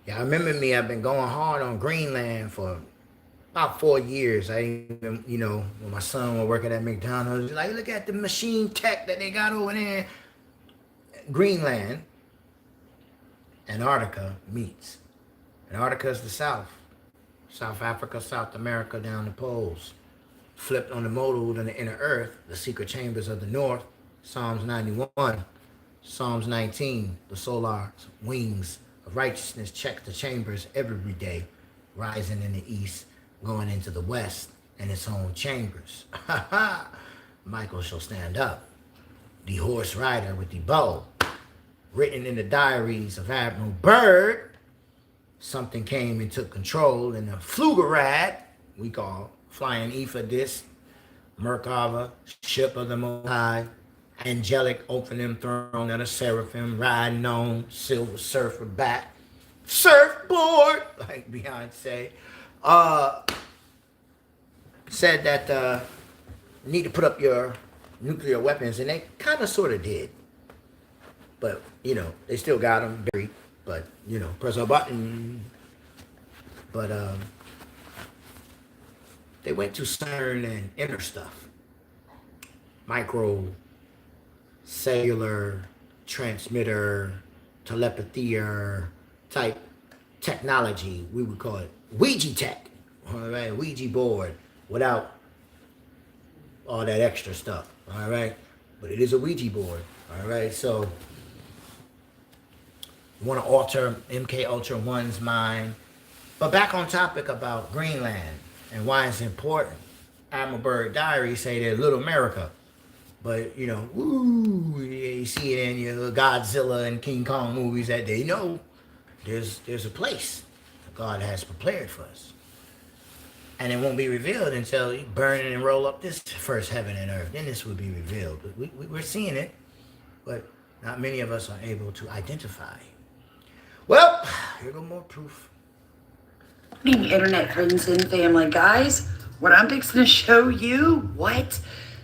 Yeah, I remember me. I've been going hard on Greenland for about 4 years. I even, when my son was working at McDonald's, like, look at the machine tech that they got over there. Greenland, Antarctica meets. Antarctica is the South. South Africa, South America, down the poles. Flipped on the modal in the inner earth, the secret chambers of the north, Psalms 91. Psalms 19, the solar wings of righteousness check the chambers every day, rising in the east, going into the west, in its own chambers. Ha ha! Michael shall stand up, the horse rider with the bow. Written in the diaries of Admiral Byrd, something came and took control in the Flugerad, we call flying ether disc, Merkava, ship of the Most High, angelic opening throne of the seraphim, riding on silver surfer back, surfboard, like Beyonce. Said that you need to put up your nuclear weapons, and they kind of sort of did. But, they still got them buried. But, press a button. But they went to CERN and inner stuff. Micro, cellular, transmitter, telepathy type technology. We would call it Ouija tech. All right, Ouija board without all that extra stuff. All right, but it is a Ouija board. All right, so you want to alter MK Ultra 1's mind. But back on topic about Greenland and why it's important. Admiral Byrd Diary say they're Little America. But, you see it in your Godzilla and King Kong movies that they know there's a place that God has prepared for us. And it won't be revealed until you burn it and roll up this first heaven and earth. Then this will be revealed. But we're seeing it, but not many of us are able to identify. Well, here go more proof. Internet friends and family, guys, what I'm fixing to show you, what?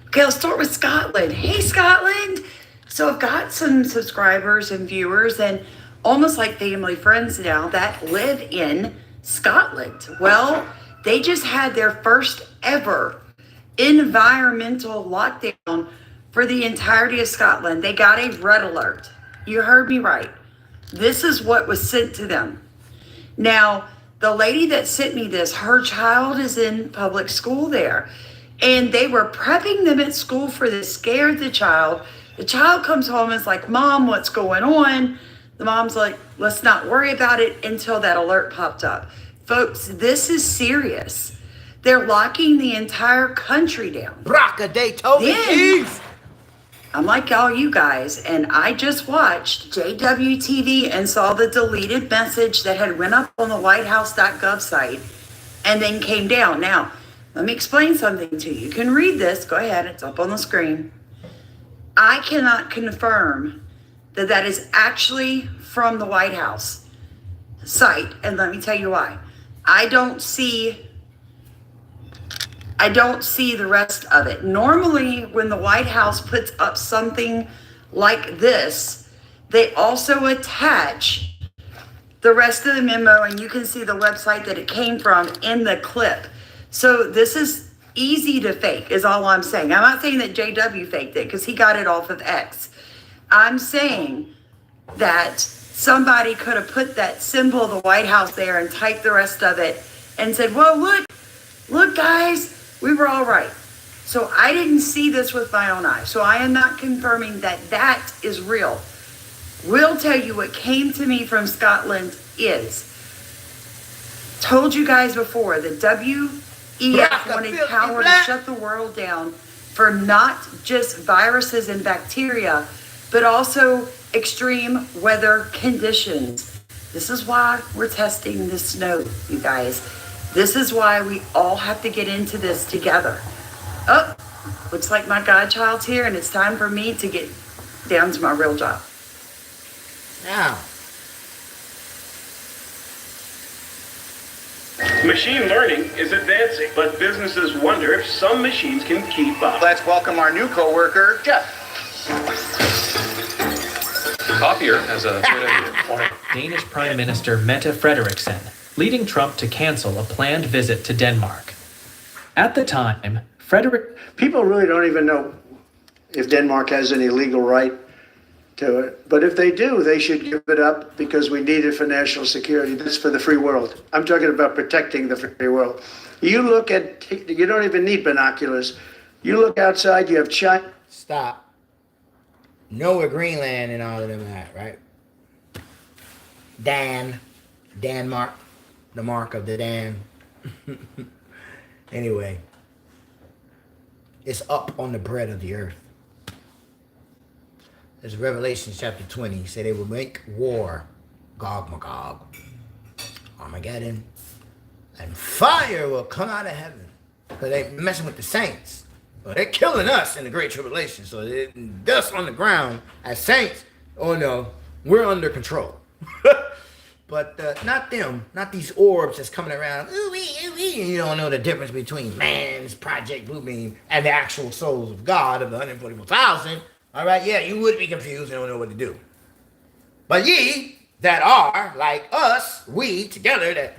Okay, I'll start with Scotland. Hey, Scotland. So I've got some subscribers and viewers and almost like family friends now that live in Scotland. Well, they just had their first ever environmental lockdown for the entirety of Scotland. They got a red alert. You heard me right. This is what was sent to them. Now, the lady that sent me this, her child is in public school there. And they were prepping them at school for this, scared the child. The child comes home and is like, Mom, what's going on? The mom's like, let's not worry about it until that alert popped up. Folks, this is serious. They're locking the entire country down. I'm like all you guys, and I just watched JWTV and saw the deleted message that had went up on the whitehouse.gov site and then came down. Now, let me explain something to you. You can read this. Go ahead. It's up on the screen. I cannot confirm that that is actually from the White House site, and let me tell you why. I don't see the rest of it. Normally, when the White House puts up something like this, they also attach the rest of the memo, and you can see the website that it came from in the clip. So this is easy to fake, is all I'm saying. I'm not saying that JW faked it, because he got it off of X. I'm saying that somebody could have put that symbol of the White House there and typed the rest of it and said, well, look, guys, we were all right. So I didn't see this with my own eyes. So I am not confirming that that is real. Will tell you what came to me from Scotland is, told you guys before, the WEF wanted power to shut the world down for not just viruses and bacteria, but also extreme weather conditions. This is why we're testing the snow, you guys. This is why we all have to get into this together. Oh, looks like my godchild's here, and it's time for me to get down to my real job. Now, machine learning is advancing, but businesses wonder if some machines can keep up. Let's welcome our new coworker, Jeff. copier has a Danish Prime Minister Mette Frederiksen, leading Trump to cancel a planned visit to Denmark. At the time, People really don't even know if Denmark has any legal right to it. But if they do, they should give it up because we need it for national security. That's for the free world. I'm talking about protecting the free world. You don't even need binoculars. You look outside, you have China. Stop. Know where Greenland and all of them at, right? Denmark, the mark of the Dan. Anyway, it's up on the bread of the earth. There's Revelation chapter 20. He said they will make war, Gog Magog, Armageddon, and fire will come out of heaven. Because they're messing with the saints. Well, they're killing us in the Great Tribulation. So dust on the ground as saints, oh no, we're under control. But not them, not these orbs that's coming around. Ooh, you don't know the difference between man's Project Bluebeam and the actual souls of God of the 144,000. All right, yeah, you would be confused and don't know what to do. But ye that are like us, we together that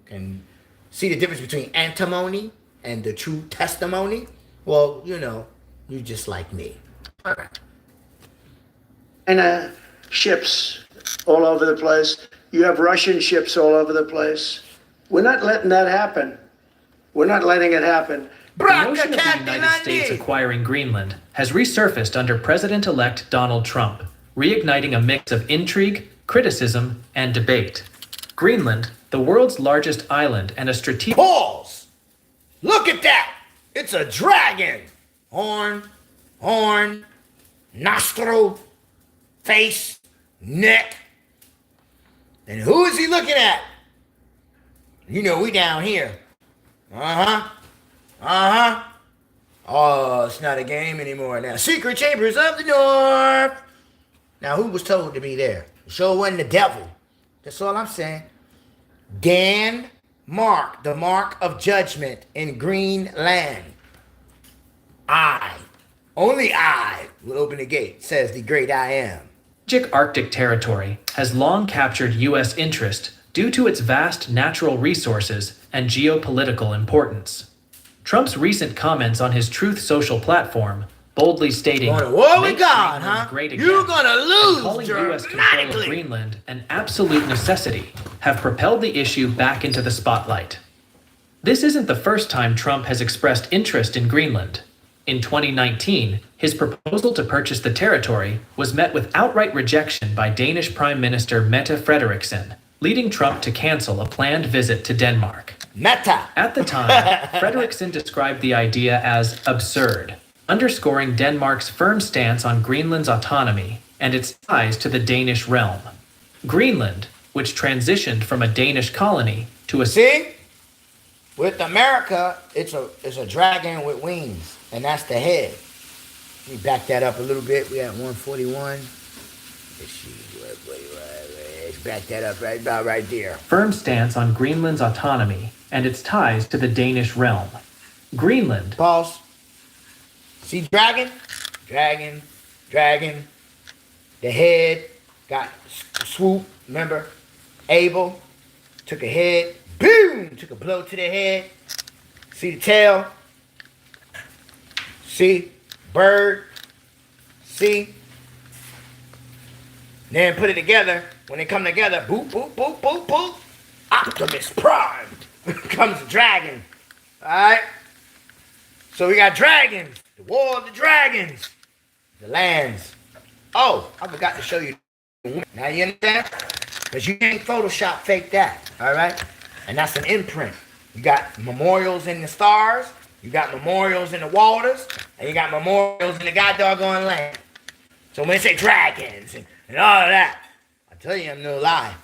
can see the difference between antimony and the true testimony, well, you know, you just like me. All right. China ships all over the place. You have Russian ships all over the place. We're not letting that happen. We're not letting it happen. The notion of the United States acquiring Greenland has resurfaced under President-elect Donald Trump, reigniting a mix of intrigue, criticism, and debate. Greenland, the world's largest island and a strategic... Pause! Look at that! It's a dragon! Horn, nostril, face, neck. And who is he looking at? You know, we down here. Oh, it's not a game anymore now. Secret chambers of the north. Now, who was told to be there? Sure wasn't the devil. That's all I'm saying. Mark, the mark of judgment in Greenland. Only I will open the gate, says the great I am. Arctic territory has long captured U.S. interest due to its vast natural resources and geopolitical importance. Trump's recent comments on his Truth Social platform, boldly stating, "Going to war with "Make God, Greenland huh? great again," You're gonna lose, and calling U.S. control of Greenland an absolute necessity, have propelled the issue back into the spotlight. This isn't the first time Trump has expressed interest in Greenland. In 2019, his proposal to purchase the territory was met with outright rejection by Danish Prime Minister Mette Frederiksen, leading Trump to cancel a planned visit to Denmark. At the time, Frederiksen described the idea as absurd, underscoring Denmark's firm stance on Greenland's autonomy and its ties to the Danish realm. Greenland, which transitioned from a Danish colony to a... See? With America, it's a dragon with wings, and that's the head. Let me back that up a little bit. We at 141. Let's see, 141. Let's back that up right about right there. Firm stance on Greenland's autonomy and its ties to the Danish realm. Greenland... Pause. See dragon? Dragon. The head got swoop, remember? Abel took a head, boom, took a blow to the head. See the tail? See? Bird. See? Then put it together. When they come together, boop, boop, boop, boop, boop. Optimus Prime comes the dragon. Alright? So we got dragons. The war of the dragons. The lands. Oh, I forgot to show you. Now you understand? Because you can't Photoshop fake that. Alright? And that's an imprint. You got memorials in the stars. You got memorials in the waters. And you got memorials in the god-doggone land. So when they say dragons and all of that, I tell you I'm no lie.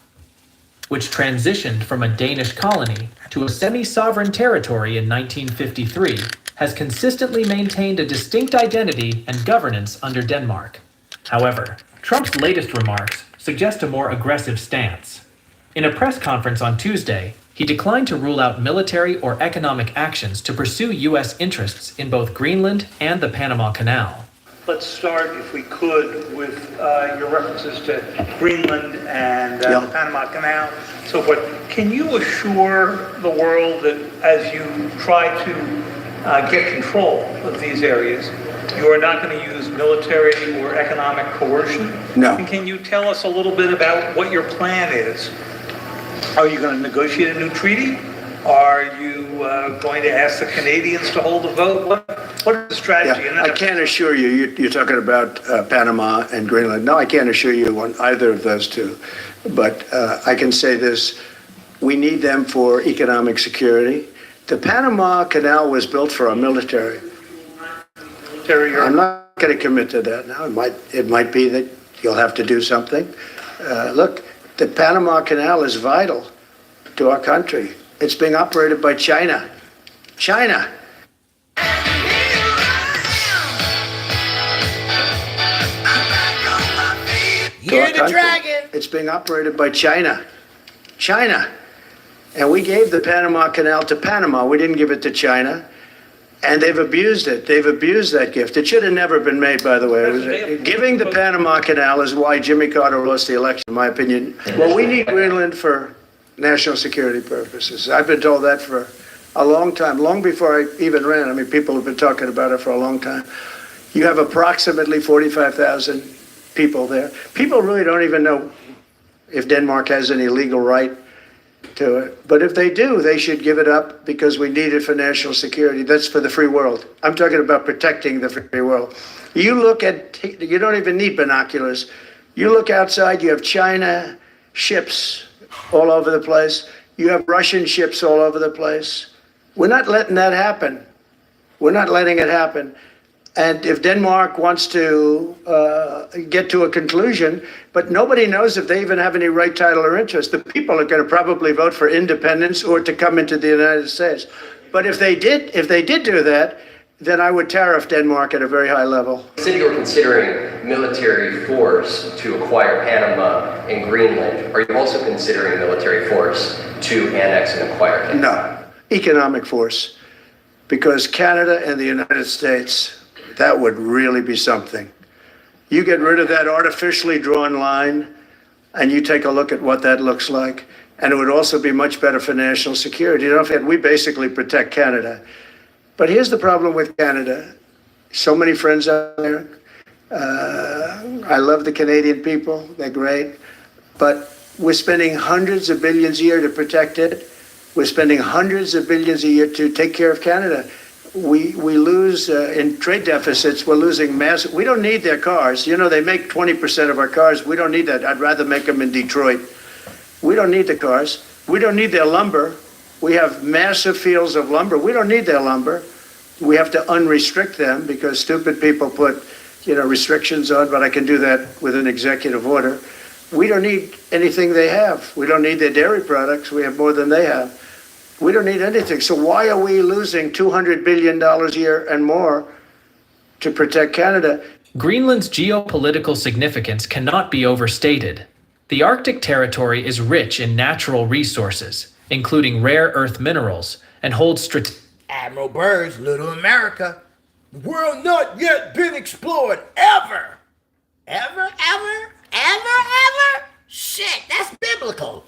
Which transitioned from a Danish colony to a semi-sovereign territory in 1953, has consistently maintained a distinct identity and governance under Denmark. However, Trump's latest remarks suggest a more aggressive stance. In a press conference on Tuesday, he declined to rule out military or economic actions to pursue U.S. interests in both Greenland and the Panama Canal. let's start, if we could, with your references to Greenland and Yeah. the Panama Canal, so forth. Can you assure the world that as you try to get control of these areas, you are not going to use military or economic coercion? No. And can you tell us a little bit about what your plan is? Are you going to negotiate a new treaty? Are you going to ask the Canadians to hold a vote? What is the strategy? Yeah, I can't assure you, you're talking about Panama and Greenland. No, I can't assure you on either of those two. But I can say this, we need them for economic security. The Panama Canal was built for our military. I'm not going to commit to that now. It might be that you'll have to do something. Look, the Panama Canal is vital to our country. It's being operated by China. China. You're the dragon. It's being operated by China. China. And we gave the Panama Canal to Panama. We didn't give it to China. And they've abused it. They've abused that gift. It should have never been made, by the way. Giving the Panama Canal is why Jimmy Carter lost the election, in my opinion. Well, we need Greenland for national security purposes. I've been told that for a long time, long before I even ran. I mean, people have been talking about it for a long time. You have approximately 45,000 people there. People really don't even know if Denmark has any legal right to it. But if they do, they should give it up because we need it for national security. That's for the free world. I'm talking about protecting the free world. You look at, you don't even need binoculars. You look outside, you have China ships all over the place. You have Russian ships all over the place. We're not letting that happen. We're not letting it happen. And if Denmark wants to get to a conclusion, but nobody knows if they even have any right, title, or interest. The people are going to probably vote for independence or to come into the United States. But if they did do that, then I would tariff Denmark at a very high level. You said you were considering military force to acquire Panama and Greenland. Are you also considering military force to annex and acquire Canada? No, economic force. Because Canada and the United States, that would really be something. You get rid of that artificially drawn line and you take a look at what that looks like. And it would also be much better for national security. You know, we basically protect Canada. But here's the problem with Canada. So many friends out there. I love the Canadian people. They're great. But we're spending hundreds of billions a year to protect it. We're spending hundreds of billions a year to take care of Canada. We lose in trade deficits. We're losing massive. We don't need their cars. You know, they make 20% of our cars. We don't need that. I'd rather make them in Detroit. We don't need the cars. We don't need their lumber. We have massive fields of lumber. We don't need their lumber. We have to unrestrict them because stupid people put, restrictions on, but I can do that with an executive order. We don't need anything they have. We don't need their dairy products. We have more than they have. We don't need anything. So why are we losing $200 billion a year and more to protect Canada? Greenland's geopolitical significance cannot be overstated. The Arctic territory is rich in natural resources, including rare earth minerals, and holds Admiral Byrd's Little America. The world not yet been explored ever. Ever? Shit, that's biblical.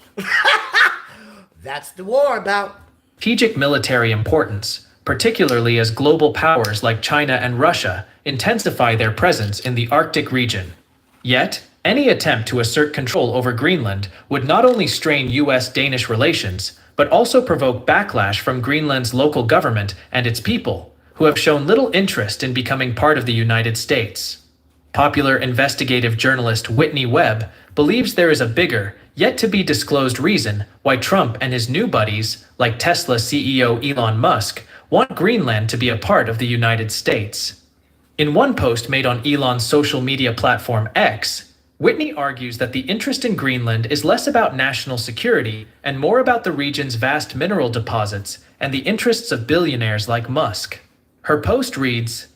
That's the war about. strategic military importance, particularly as global powers like China and Russia intensify their presence in the Arctic region. Yet, any attempt to assert control over Greenland would not only strain US-Danish relations, but also provoke backlash from Greenland's local government and its people, who have shown little interest in becoming part of the United States. Popular investigative journalist Whitney Webb believes there is a bigger, yet-to-be-disclosed reason why Trump and his new buddies, like Tesla CEO Elon Musk, want Greenland to be a part of the United States. In one post made on Elon's social media platform X, Whitney argues that the interest in Greenland is less about national security and more about the region's vast mineral deposits and the interests of billionaires like Musk. Her post reads,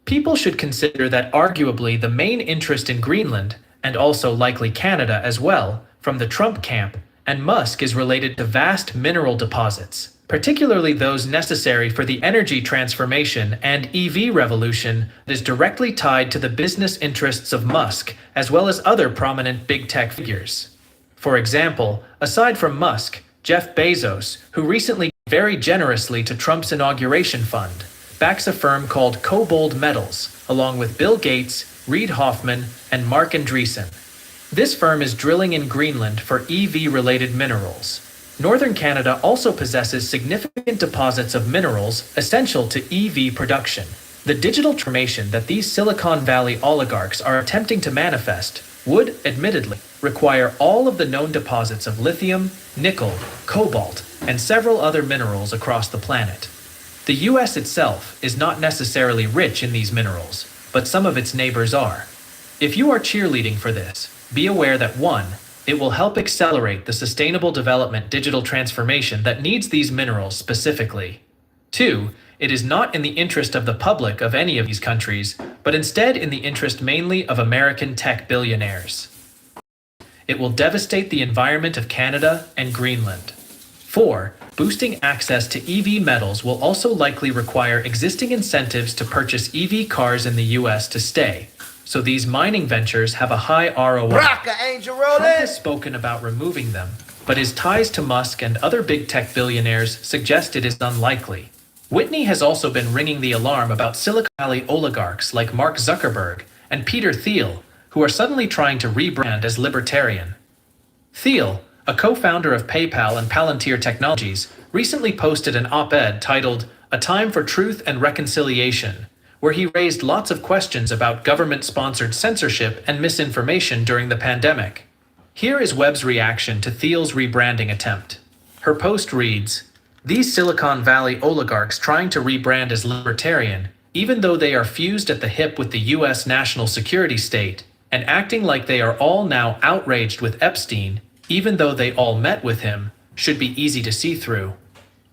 "People should consider that arguably the main interest in Greenland, and also likely Canada as well, from the Trump camp, and Musk is related to vast mineral deposits. particularly those necessary for the energy transformation and EV revolution that is directly tied to the business interests of Musk, as well as other prominent big tech figures. For example, aside from Musk, Jeff Bezos, who recently very generously to Trump's inauguration fund, backs a firm called Kobold Metals, along with Bill Gates, Reid Hoffman, and Mark Andreessen. This firm is drilling in Greenland for EV-related minerals. Northern Canada also possesses significant deposits of minerals essential to EV production. The digital transformation that these Silicon Valley oligarchs are attempting to manifest would, admittedly, require all of the known deposits of lithium, nickel, cobalt, and several other minerals across the planet. The US itself is not necessarily rich in these minerals, but some of its neighbors are. If you are cheerleading for this, be aware that 1. It will help accelerate the sustainable development digital transformation that needs these minerals specifically. 2. It is not in the interest of the public of any of these countries, but instead in the interest mainly of American tech billionaires. It will devastate the environment of Canada and Greenland. 4. Boosting access to EV metals will also likely require existing incentives to purchase EV cars in the US to stay, so these mining ventures have a high ROI. Rock a angel roll Trump in. has spoken about removing them, but his ties to Musk and other big tech billionaires suggest it is unlikely. Whitney has also been ringing the alarm about Silicon Valley oligarchs like Mark Zuckerberg and Peter Thiel, who are suddenly trying to rebrand as libertarian. Thiel, a co-founder of PayPal and Palantir Technologies, recently posted an op-ed titled "A Time for Truth and Reconciliation," where he raised lots of questions about government-sponsored censorship and misinformation during the pandemic. Here is Webb's reaction to Thiel's rebranding attempt. Her post reads, "These Silicon Valley oligarchs trying to rebrand as libertarian, even though they are fused at the hip with the US national security state, and acting like they are all now outraged with Epstein, even though they all met with him, should be easy to see through.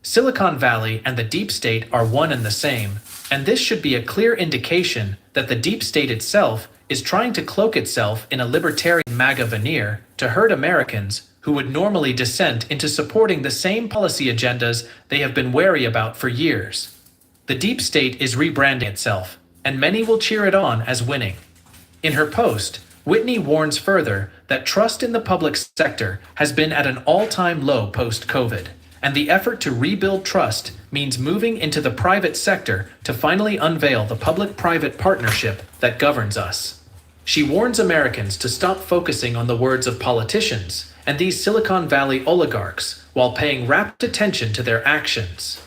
Silicon Valley and the deep state are one and the same, and this should be a clear indication that the deep state itself is trying to cloak itself in a libertarian MAGA veneer to hurt Americans who would normally dissent into supporting the same policy agendas they have been wary about for years. The deep state is rebranding itself, and many will cheer it on as winning." In her post, Whitney warns further that trust in the public sector has been at an all-time low post-COVID, and the effort to rebuild trust means moving into the private sector to finally unveil the public-private partnership that governs us. She warns Americans to stop focusing on the words of politicians and these Silicon Valley oligarchs while paying rapt attention to their actions.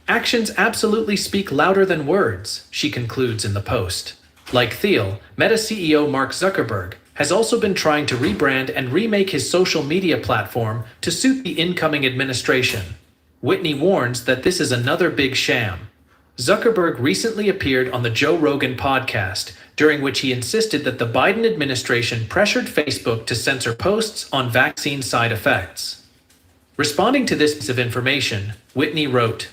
"Actions absolutely speak louder than words," she concludes in the post. Like Thiel, Meta CEO Mark Zuckerberg has also been trying to rebrand and remake his social media platform to suit the incoming administration. Whitney warns that this is another big sham. Zuckerberg recently appeared on the Joe Rogan podcast, during which he insisted that the Biden administration pressured Facebook to censor posts on vaccine side effects. Responding to this piece of information, Whitney wrote,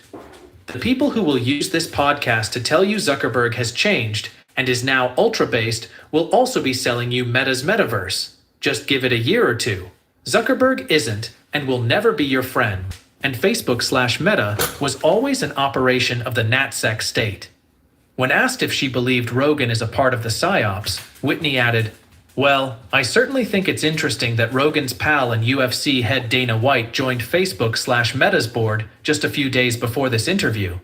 "The people who will use this podcast to tell you Zuckerberg has changed and is now ultra-based will also be selling you Meta's metaverse. Just give it a year or two. Zuckerberg isn't and will never be your friend, and Facebook/Meta was always an operation of the NatSec state." When asked if she believed Rogan is a part of the PSYOPs, Whitney added, "Well, I certainly think it's interesting that Rogan's pal and UFC head Dana White joined Facebook/Meta's board just a few days before this interview."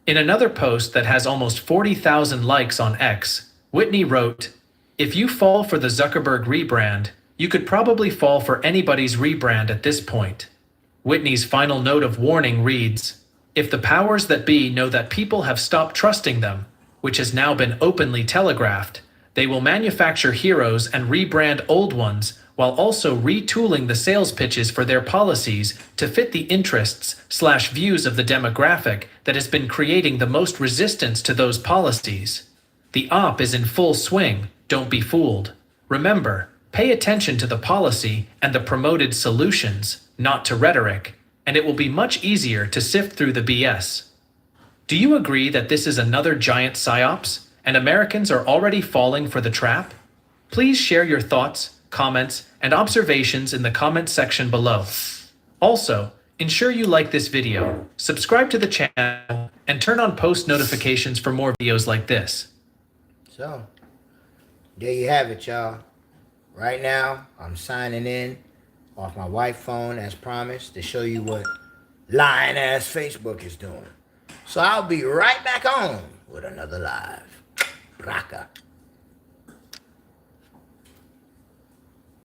In another post that has almost 40,000 likes on X, Whitney wrote, "If you fall for the Zuckerberg rebrand, you could probably fall for anybody's rebrand at this point." Whitney's final note of warning reads, "If the powers that be know that people have stopped trusting them, which has now been openly telegraphed, they will manufacture heroes and rebrand old ones while also retooling the sales pitches for their policies to fit the interests/views of the demographic that has been creating the most resistance to those policies. The op is in full swing, don't be fooled. Remember, pay attention to the policy and the promoted solutions, not to rhetoric, and it will be much easier to sift through the BS." Do you agree that this is another giant psyops, and Americans are already falling for the trap? Please share your thoughts, comments, and observations in the comment section below. Also, Ensure you like this video, subscribe to the channel, and turn on post notifications for more videos like this. So, there you have it, y'all. Right now, I'm signing in off my wife's phone as promised to show you what lying ass Facebook is doing. So I'll be right back on with another live. Raka.